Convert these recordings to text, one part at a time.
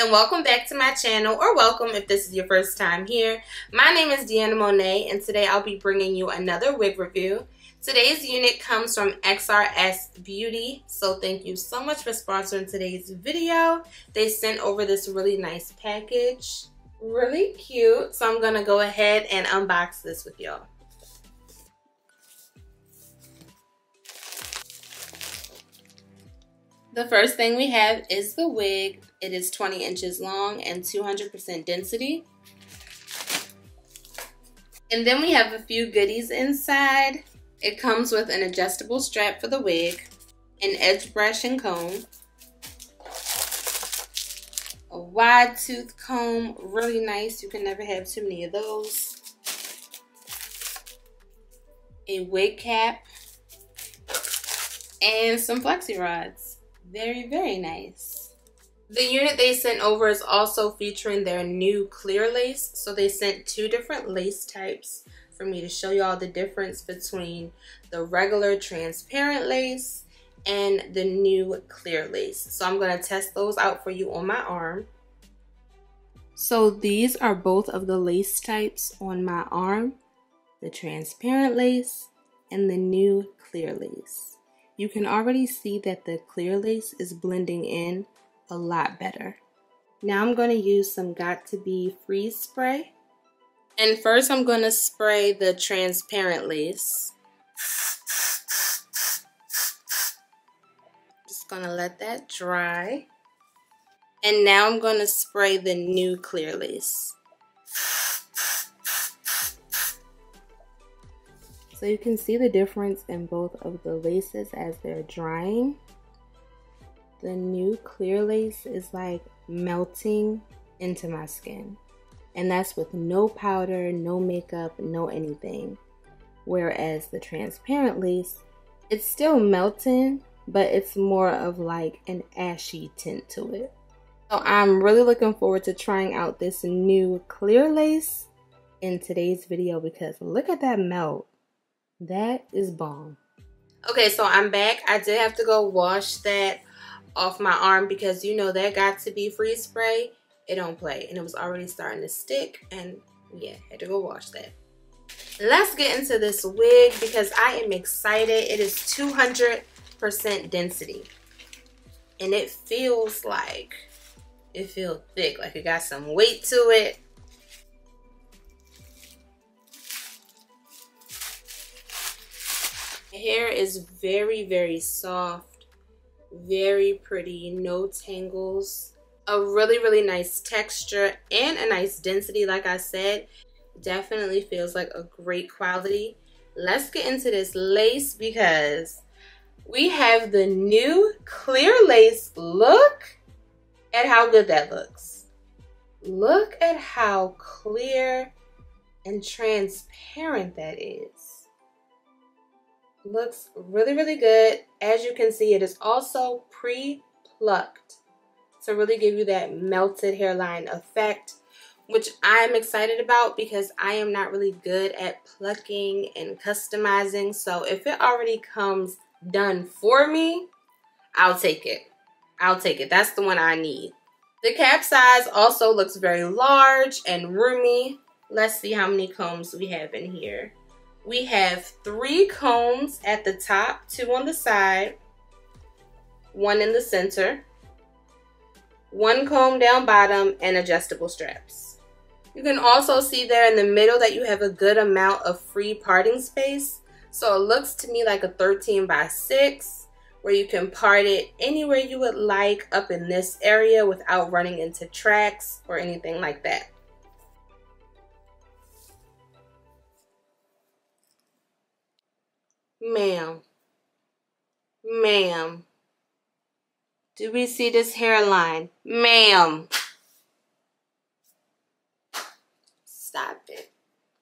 and welcome back to my channel, or welcome if this is your first time here. My name is Deanna Monet, and today I'll be bringing you another wig review. Today's unit comes from Xrsbeauty, so thank you so much for sponsoring today's video. They sent over this really nice package, really cute, so I'm gonna go ahead and unbox this with y'all. The first thing we have is the wig. It is 20 inches long and 200% density. And then we have a few goodies inside. It comes with an adjustable strap for the wig, an edge brush and comb, a wide tooth comb, really nice. You can never have too many of those. A wig cap, and some flexi rods. Very, very nice. The unit they sent over is also featuring their new clear lace. So they sent two different lace types for me to show y'all the difference between the regular transparent lace and the new clear lace. So I'm going to test those out for you on my arm. So these are both of the lace types on my arm. The transparent lace and the new clear lace. You can already see that the clear lace is blending in a lot better. Now I'm going to use some Got To Be freeze spray. And first I'm going to spray the transparent lace. Just going to let that dry. And now I'm going to spray the new clear lace. So you can see the difference in both of the laces as they're drying. The new clear lace is like melting into my skin. And that's with no powder, no makeup, no anything. Whereas the transparent lace, it's still melting, but it's more of like an ashy tint to it. So I'm really looking forward to trying out this new clear lace in today's video because look at that melt. That is bomb. Okay, so I'm back. I did have to go wash that off my arm because you know that Got To Be freeze spray, it don't play. And it was already starting to stick and yeah, had to go wash that. Let's get into this wig because I am excited. It is 200% density. And it feels thick, like it got some weight to it. The hair is very, very soft, very pretty, no tangles, a really, really nice texture and a nice density. Like I said, definitely feels like a great quality. Let's get into this lace because we have the new clear lace. Look at how good that looks. Look at how clear and transparent that is. Looks really, really good. As you can see, it is also pre-plucked to really give you that melted hairline effect, which I'm excited about because I am not really good at plucking and customizing. So if it already comes done for me, I'll take it. I'll take it. That's the one I need. The cap size also looks very large and roomy. Let's see how many combs we have in here. We have 3 combs at the top, 2 on the side, 1 in the center, 1 comb down bottom, and adjustable straps. You can also see there in the middle that you have a good amount of free parting space. So it looks to me like a 13 by 6 where you can part it anywhere you would like up in this area without running into tracks or anything like that. Ma'am, do we see this hairline? Ma'am. Stop it.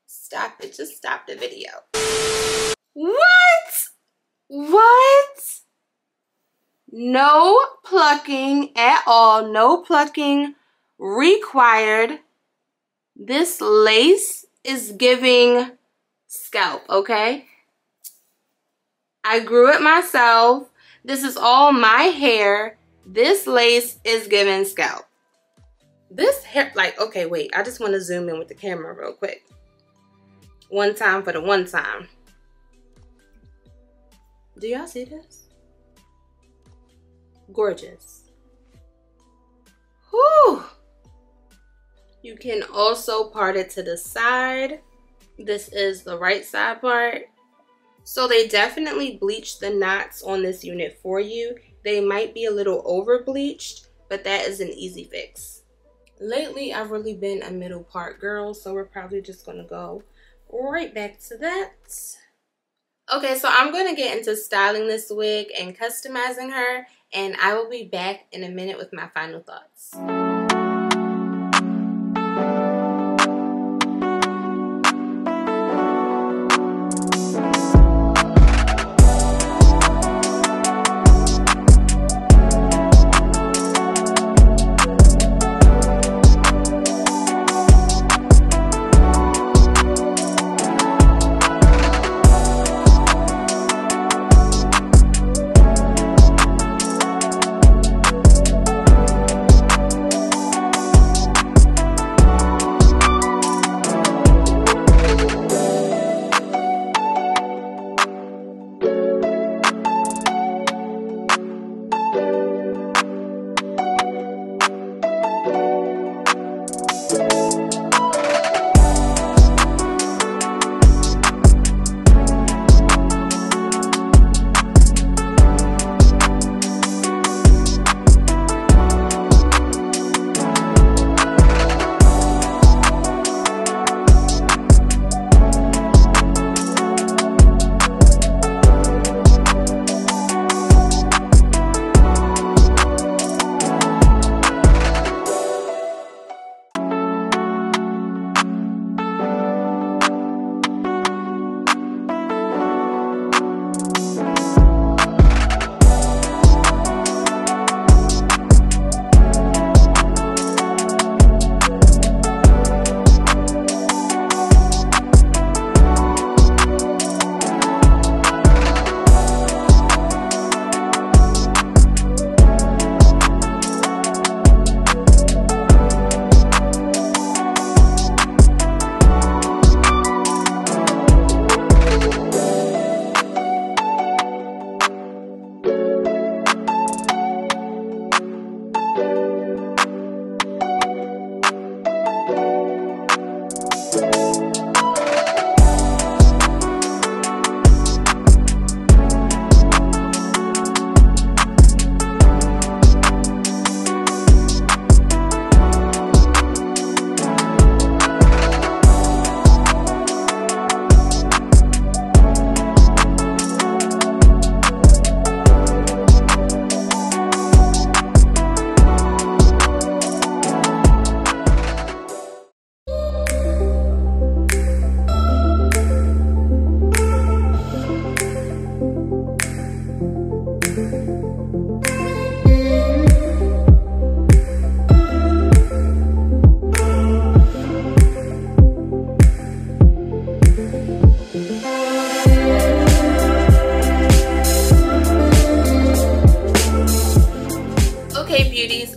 Stop it. Just stop the video. What? No plucking at all. No plucking required. This lace is giving scalp, okay? I grew it myself. This is all my hair. This lace is giving scalp. This hair, like, okay, wait, I just want to zoom in with the camera real quick. One time for the one time. Do y'all see this? Gorgeous. Whew. You can also part it to the side. This is the right side part. So they definitely bleached the knots on this unit for you. They might be a little over bleached, but that is an easy fix. Lately, I've really been a middle part girl, so we're probably just gonna go right back to that. Okay, so I'm gonna get into styling this wig and customizing her, and I will be back in a minute with my final thoughts.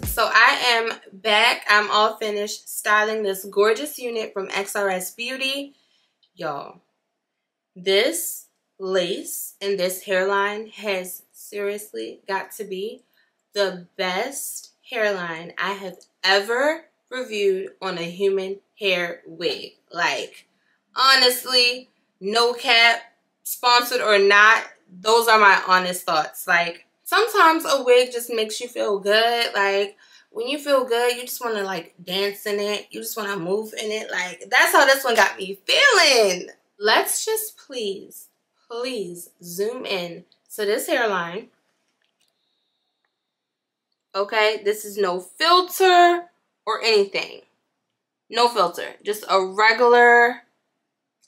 So I am back. I'm all finished styling this gorgeous unit from XRSBEAUTY. Y'all, this lace and this hairline has seriously got to be the best hairline I have ever reviewed on a human hair wig. Like, honestly, no cap, sponsored or not, those are my honest thoughts. Like, sometimes a wig just makes you feel good. Like, when you feel good, you just want to, like, dance in it. You just want to move in it. Like, that's how this one got me feeling. Let's just please zoom in to this hairline. Okay, this is no filter or anything. No filter. Just a regular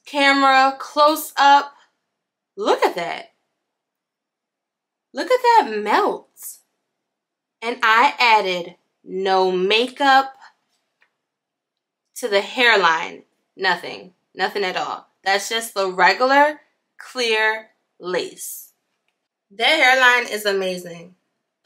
camera close up. Look at that. Look at that melt. And I added no makeup to the hairline. Nothing. Nothing at all. That's just the regular clear lace. That hairline is amazing.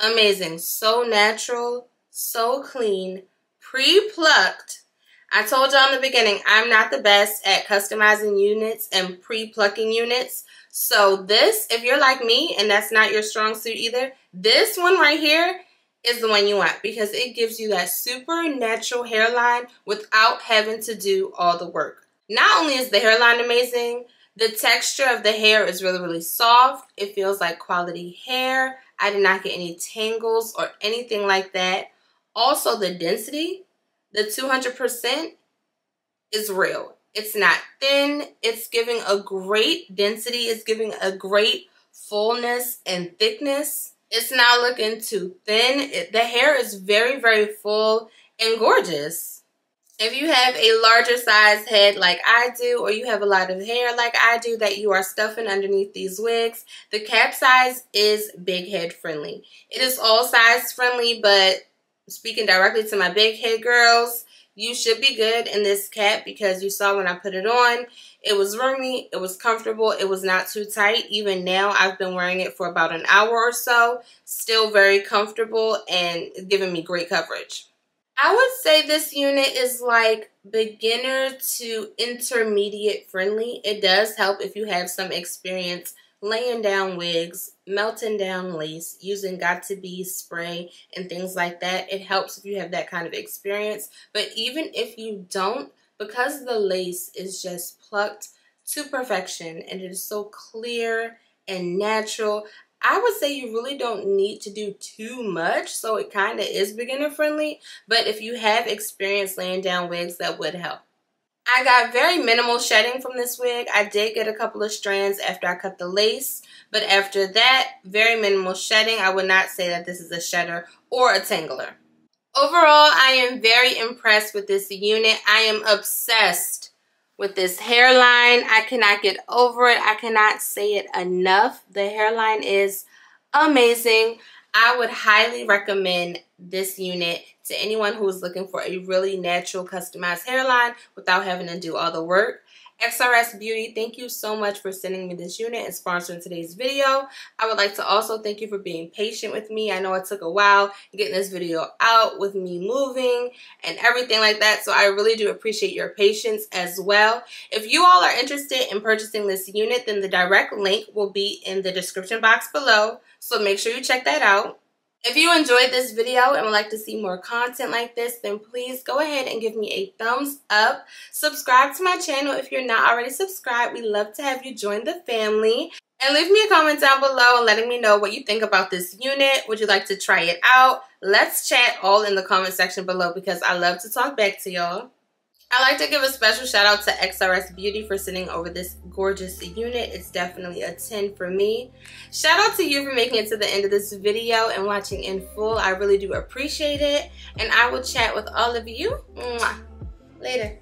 Amazing. So natural, so clean, pre-plucked. I told y'all in the beginning, I'm not the best at customizing units and pre-plucking units. So this, if you're like me and that's not your strong suit either, this one right here is the one you want because it gives you that super natural hairline without having to do all the work. Not only is the hairline amazing, the texture of the hair is really, really soft. It feels like quality hair. I did not get any tangles or anything like that. Also, the density, the 200% is real. It's not thin. It's giving a great density. It's giving a great fullness and thickness. It's not looking too thin. The hair is very, very full and gorgeous. If you have a larger size head like I do, or you have a lot of hair like I do that you are stuffing underneath these wigs, the cap size is big head friendly. It is all size friendly, but speaking directly to my big head girls, you should be good in this cap because you saw when I put it on, it was roomy, it was comfortable, it was not too tight. Even now, I've been wearing it for about an hour or so, still very comfortable and giving me great coverage. I would say this unit is like beginner to intermediate friendly. It does help if you have some experience laying down wigs, melting down lace, using got-to-be spray and things like that. It helps if you have that kind of experience. But even if you don't, because the lace is just plucked to perfection and it is so clear and natural, I would say you really don't need to do too much, so it kind of is beginner friendly. But if you have experience laying down wigs, that would help. I got very minimal shedding from this wig. I did get a couple of strands after I cut the lace, but after that, very minimal shedding. I would not say that this is a shedder or a tangler. Overall, I am very impressed with this unit. I am obsessed with this hairline. I cannot get over it. I cannot say it enough. The hairline is amazing. I would highly recommend this unit to anyone who is looking for a really natural customized hairline without having to do all the work. XRS Beauty, thank you so much for sending me this unit and sponsoring today's video. I would like to also thank you for being patient with me. I know it took a while getting this video out with me moving and everything like that, so I really do appreciate your patience as well. If you all are interested in purchasing this unit, then the direct link will be in the description box below, so make sure you check that out. If you enjoyed this video and would like to see more content like this, then please go ahead and give me a thumbs up. Subscribe to my channel if you're not already subscribed. We'd love to have you join the family. And leave me a comment down below letting me know what you think about this unit. Would you like to try it out? Let's chat all in the comment section below because I love to talk back to y'all. I'd like to give a special shout out to XRS Beauty for sending over this gorgeous unit. It's definitely a 10 for me. Shout out to you for making it to the end of this video and watching in full. I really do appreciate it. And I will chat with all of you later.